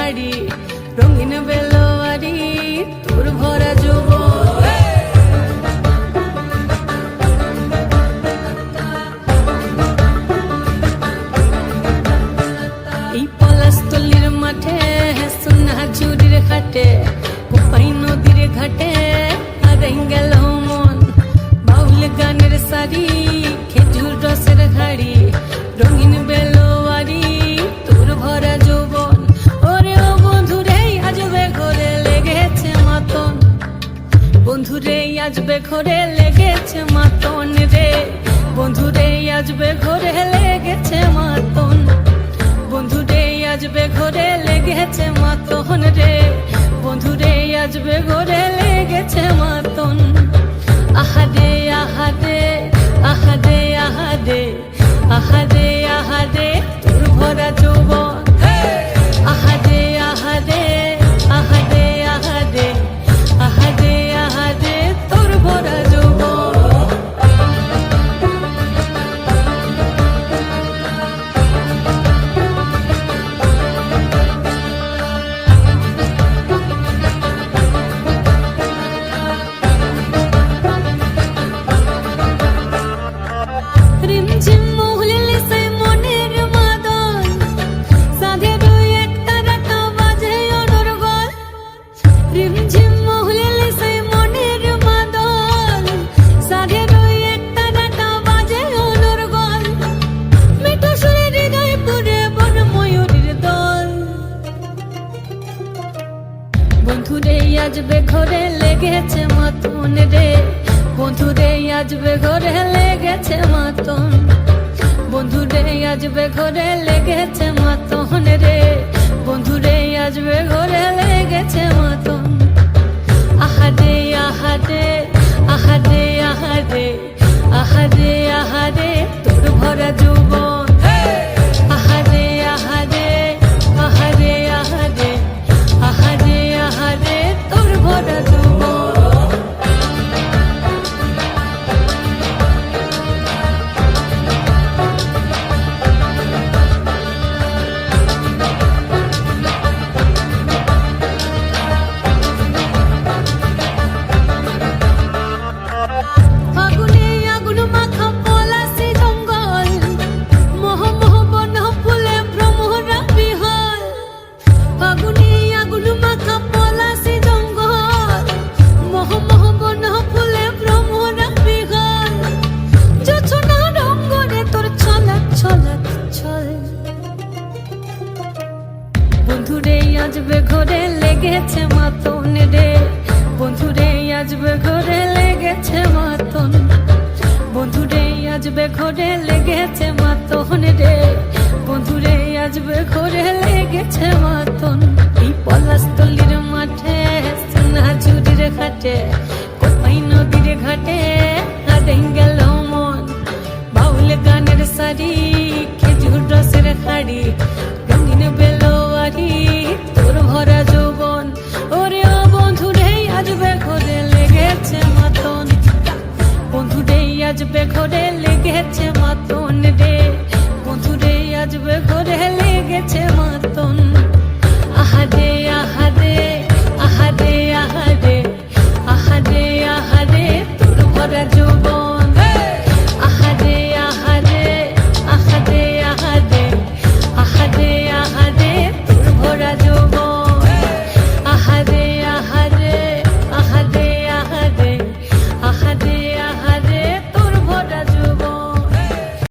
খাড়ি রঙিন বেলোয়ারি তোর ভরা যৌবন। এই পলাশতলির মাঠে সোনা ঝুড়ির ঘাটে কোপাই নদীর ঘাটে হারাই গেল মন। বাউল গানের সারি খেজুর রসের ঘাড়ি রঙিন বেলোয়ারি তোর ভরা যৌবন। ওরে ও বন্ধুরে আজবে ঘরে লেগেছে মাতন, বন্ধুরে আজবে ঘরে লেগেছে মাতন রে, বন্ধুরে আজবে ঘরে লেগেছে মাতন, বন্ধুরে আজবে ঘরে লেগেছে মাতন রে, বন্ধুরে আজবে ঘরে লেগেছে মাতন। আহারে আহারে আহারে আহারে আহারে আহারে তোর ভরা যৌবন। আহারে আহারে আহারে আহারে আহারে আহারে তোর ভরা যৌবন। রিমঝিম মহুলিলে সে মনের মাদল, সাধের এক তারাটা বাজে অনর্গল। রিমঝিম মহুলিলে সে মনের মাদল, সাধের এক তারাটা বাজে অনর্গল। মিঠো সুরে হৃদয় পুরে বন ময়ূরীর দল। বন্ধুরে আজবে ঘরে লেগেছে মাতন রে, বন্ধুরে আজবে ঘরে লেগেছে মাতন, বন্ধুরে আজবে ঘরে লেগেছে মাতন রে, বন্ধুরে আজবে ঘরে লেগেছে মাতন। আহারে আহারে আহারে আহারে আহারে আহারে তোর ভরা যৌবন। আহারে আহারে আহারে আহারে আহারে আহারে তোর ভরা যৌবন। ফাগুনে আগুন মাখা পলাশি জঙ্গল, মোহ মোহ বন ফুলে ভ্রমরা বিহল। ফাগুনে আগুন মাখা পলাশি জঙ্গল, মোহ মোহ বন ফুলে ভ্রমরা বিহল। জোছনা রঙ্গনে তোর ছলাৎ ছলাৎ ছল। বন্ধুরে আজবে ঘরে লেগেছে মাতন রে, বন্ধুরে আজবে ঘরে লেগেছে মাতন, বন্ধুরে আজবে ঘরে লেগেছে মাতন রে, বন্ধুরে আজবে ঘরে লেগেছে মাতন। এই পলাশতলির মাঠে সোনা ঝুড়ির ঘাটে কোপাই নদীর ঘাটে হারাই গেল মন। বাউল গানের সারি খেজুর রসের খাড়ি